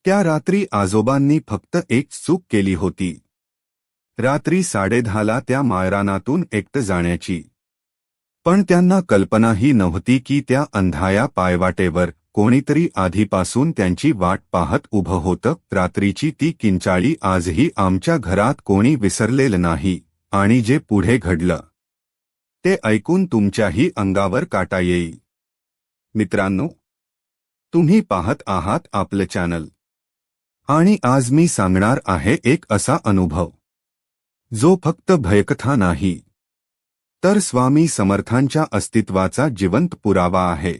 त्या रात्री आजोबांनी फक्त एक चूक केली होती. रात्री 10:30ला त्या माळरानातून एकटं जाण्याची. पण त्यांना कल्पनाही नव्हती की त्या अंधाया पायवाटेवर कोणीतरी आधीपासून त्यांची वाट पाहत उभं होतं. रात्रीची ती किंचाळी आजही आमच्या घरात कोणी विसरलेलं नाही, आणि जे पुढे घडलं ते ऐकून तुमच्याही अंगावर काटा येईल. मित्रांनो, तुम्ही पाहत आहात आपलं चॅनल, आणि आज मी सांगणार आहे एक असा अनुभव जो फक्त भयकथा नाही, तर स्वामी समर्थांच्या अस्तित्वाचा जिवंत पुरावा आहे.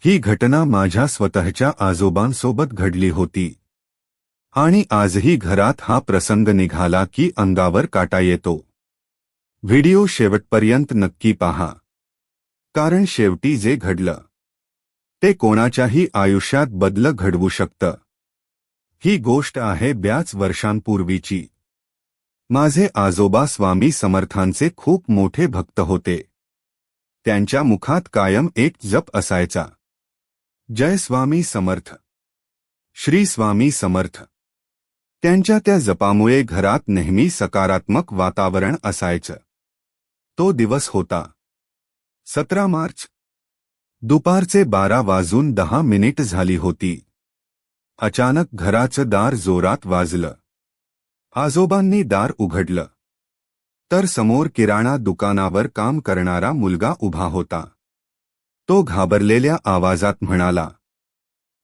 ही घटना माझ्या स्वतःच्या आजोबांसोबत घडली होती, आणि आजही घरात हा प्रसंग निघाला की अंगावर काटा येतो. व्हिडिओ शेवटपर्यंत नक्की पहा, कारण शेवटी जे घडलं ते कोणाच्याही आयुष्यात बदल घडवू शकतं. ही गोष्ट आहे बऱ्याच वर्षांपूर्वीची. माझे आजोबा स्वामी समर्थांचे खूप मोठे भक्त होते. त्यांच्या मुखात कायम एक जप असायचा, जय स्वामी समर्थ, श्री स्वामी समर्थ. त्यांच्या त्या जपामुळे घरात नेहमी सकारात्मक वातावरण असायचं. तो दिवस होता 17 मार्च. दुपारचे 12:10 झाली होती. अचानक घराचं दार जोरात वाजलं. आजोबांनी दार उघडलं तर समोर किराणा दुकानावर काम करणारा मुलगा उभा होता. तो घाबरलेल्या आवाजात म्हणाला,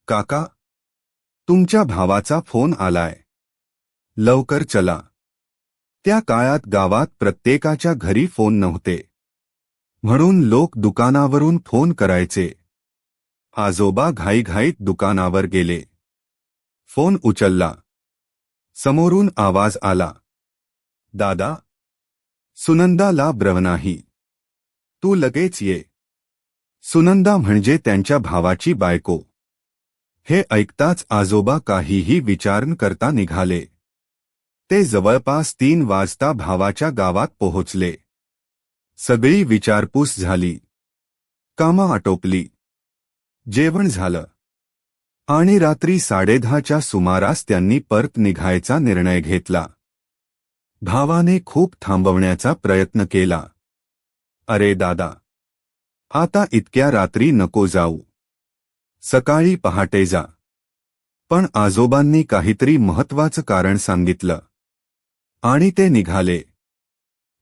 काका, तुमच्या भावाचा फोन आलाय, लवकर चला. त्या काळात गावात प्रत्येकाच्या घरी फोन नव्हते, म्हणून लोक दुकानावरून फोन करायचे. आजोबा घाईघाईत दुकानावर गेले. फोन उचलला. समोरून आवाज आला, दादा, सुनंदाला ब्रव नाही, तू लगेच ये. सुनंदा म्हणजे त्यांच्या भावाची बायको. हे ऐकताच आजोबा काहीही विचार न करता निघाले. ते जवळपास 3 वाजता भावाच्या गावात पोहोचले. सगळी विचारपूस झाली, कामं आटोपली, जेवण झालं, आणि रात्री 10:30च्या सुमारास त्यांनी परत निघायचा निर्णय घेतला. भावाने खूप थांबवण्याचा प्रयत्न केला. अरे दादा, आता इतक्या रात्री नको जाऊ, सकाळी पहाटे जा. पण आजोबांनी काहीतरी महत्त्वाचं कारण सांगितलं, आणि ते निघाले.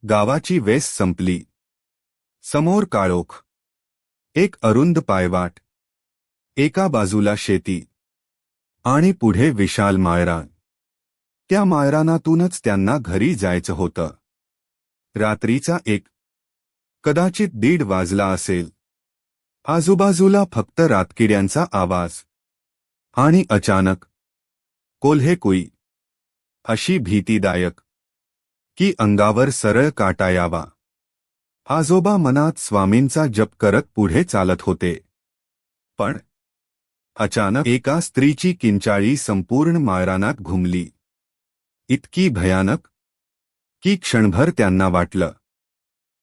गावाची वेस संपली. समोर काळोख, एक अरुंद पायवाट, एका बाजूला शेती, आणि पुढे विशाल माळरान. त्या माळरानातूनच त्यांना घरी जायचं होतं. रात्रीचा 1, कदाचित 1:30 वाजला असेल. आजूबाजूला फक्त रातकिड्यांचा आवाज, आणि अचानक कोल्हे कुई, अशी भीतीदायक की अंगावर सरळ काटा यावा. आजोबा मनात स्वामींचा जप करत पुढे चालत होते. पण अचानक एका स्त्रीची किंचाळी संपूर्ण माळरानात घुमली. इतकी भयानक की क्षणभर त्यांना वाटलं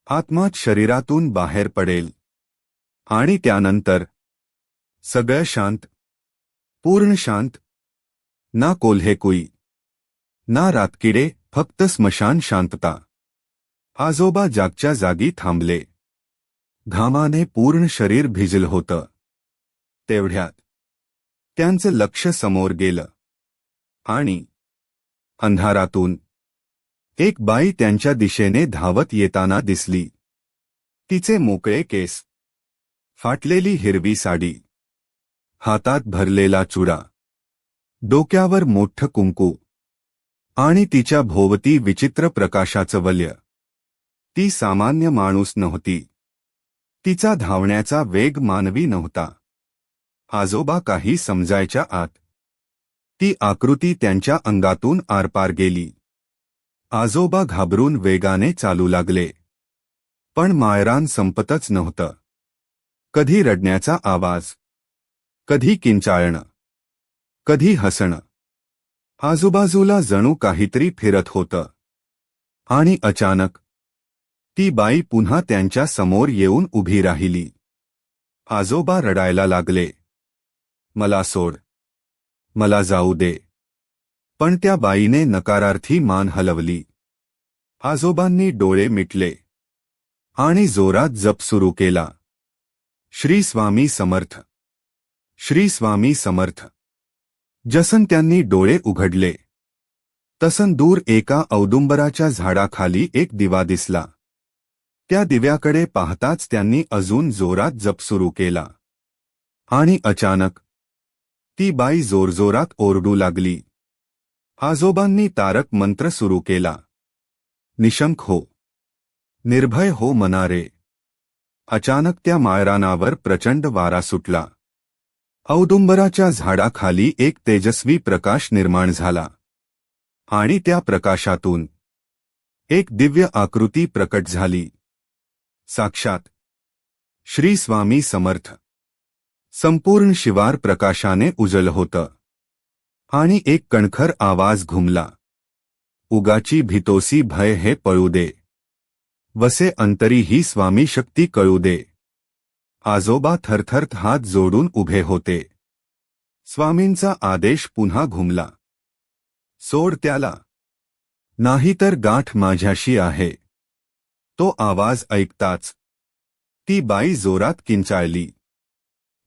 आत्माच शरीरातून बाहेर पडेल. आणि त्यानंतर सगळं शांत, पूर्ण शांत. ना कोल्हे कुई, ना रातकिडे, फक्त स्मशान शांतता. आजोबा जागच्या जागी थांबले. घामाने पूर्ण शरीर भिजलं होतं. तेवढ्यात त्यांचं लक्ष समोर गेलं, आणि अंधारातून एक बाई त्यांच्या दिशेने धावत येताना दिसली. तिचे मोकळे केस, फाटलेली हिरवी साडी, हातात भरलेला चुडा, डोक्यावर मोठं कुंकू, आणि तिच्या भोवती विचित्र प्रकाशाचं वलय. ती सामान्य माणूस नव्हती. तिचा धावण्याचा वेग मानवी नव्हता. आजोबा काही समजायच्या आत ती आकृती त्यांच्या अंगातून आरपार गेली. आजोबा घाबरून वेगाने चालू लागले. पण माळरान संपतच नव्हतं. कधी रडण्याचा आवाज, कधी किंचाळणं, कधी हसणं. आजूबाजूला जणू काहीतरी फिरत होतं. आणि अचानक ती बाई पुन्हा त्यांच्या समोर येऊन उभी राहिली. आजोबा रडायला लागले, मला सोड, मला जाऊ दे. पण त्या बाईने नकारार्थी मान हलवली. आजोबांनी डोळे मिटले आणि जोरात जप सुरू केला. श्री स्वामी समर्थ, श्री स्वामी समर्थ. जसन त्यांनी डोळे उघडले तसन दूर एका औदुंबराच्या झाडाखाली एक दिवा दिसला. त्या दिव्याकडे पाहताच त्यांनी अजून जोरात जप सुरू केला. आणि अचानक ती बाई जोरजोरात ओरडू लागली. आजोबांनी तारक मंत्र सुरू केला. निशंक हो, निर्भय हो मनारे. अचानक त्या माळरानावर प्रचंड वारा सुटला. औदुंबराच्या झाडाखाली एक तेजस्वी प्रकाश निर्माण झाला आणि त्या प्रकाशातून एक दिव्य आकृती प्रकट झाली. साक्षात श्री स्वामी समर्थ. संपूर्ण शिवार प्रकाशाने उजळलं होतं आणि एक कणखर आवाज घुमला. उगाची भीतोसी भय हे पळू दे, वसे अंतरी ही स्वामी शक्ती कळू दे. आजोबा थरथर हात जोडून उभे होते. स्वामींचा आदेश पुन्हा घुमला. सोड त्याला, नाहीतर गाठ माझ्याशी आहे. तो आवाज ऐकताच ती बाई जोरात किंचाळली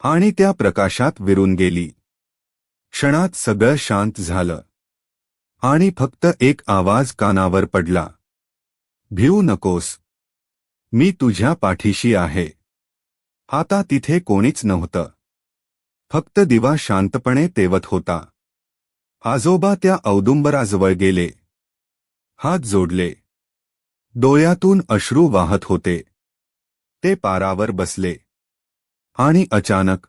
आणि त्या प्रकाशात विरून गेली. क्षणात सगळं शांत झालं आणि फक्त एक आवाज कानावर पडला. भिऊ नकोस, मी तुझ्या पाठीशी आहे. आता तिथे कोणीच नव्हतं. फक्त दिवा शांतपणे तेवत होता. आजोबा त्या औदुंबराजवळ गेले. हात जोडले. डोळ्यातून अश्रू वाहत होते. ते पारावर बसले आणि अचानक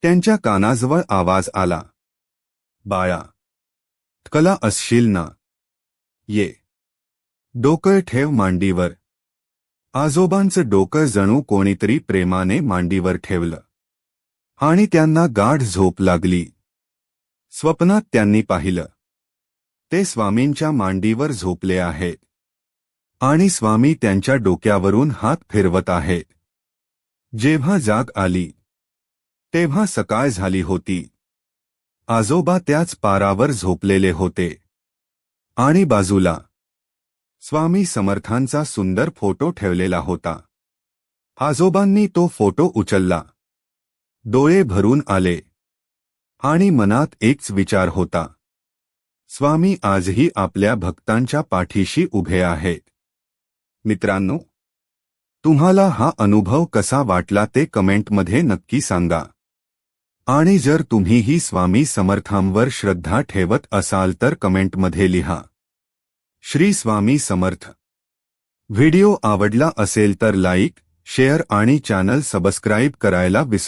त्यांच्या कानाजवळ आवाज आला. बाळा, कला असशील ना? ये. डोकं ठेव मांडीवर. आजोबांचं डोकं जणू कोणीतरी प्रेमाने मांडीवर ठेवलं आणि त्यांना गाढ झोप लागली. स्वप्नात त्यांनी पाहिलं ते स्वामींच्या मांडीवर झोपले आहेत आणि स्वामी त्यांच्या डोक्यावरून हात फिरवत आहेत. जेव्हा जाग आली तेव्हा सकाळ झाली होती. आजोबा त्याच पारावर झोपलेले होते आणि बाजूला स्वामी समर्थांचा सुंदर फोटो ठेवलेला होता. आजोबांनी तो फोटो उचलला. डोळे भरून आले आणि मनात एकच विचार होता. स्वामी आजही आपल्या भक्तांच्या पाठीशी उभे आहेत. मित्रांनो, तुम्हाला हा अनुभव कसा वाटला ते कमेंटमध्ये नक्की सांगा. आणि जर तुम्हीही स्वामी समर्थांवर श्रद्धा ठेवत असाल तर कमेंटमध्ये लिहा. श्री स्वामी समर्थ. व्हिडिओ आवडला असेल तर लाईक, शेअर आणि चॅनल सबस्क्राईब करायला विसरू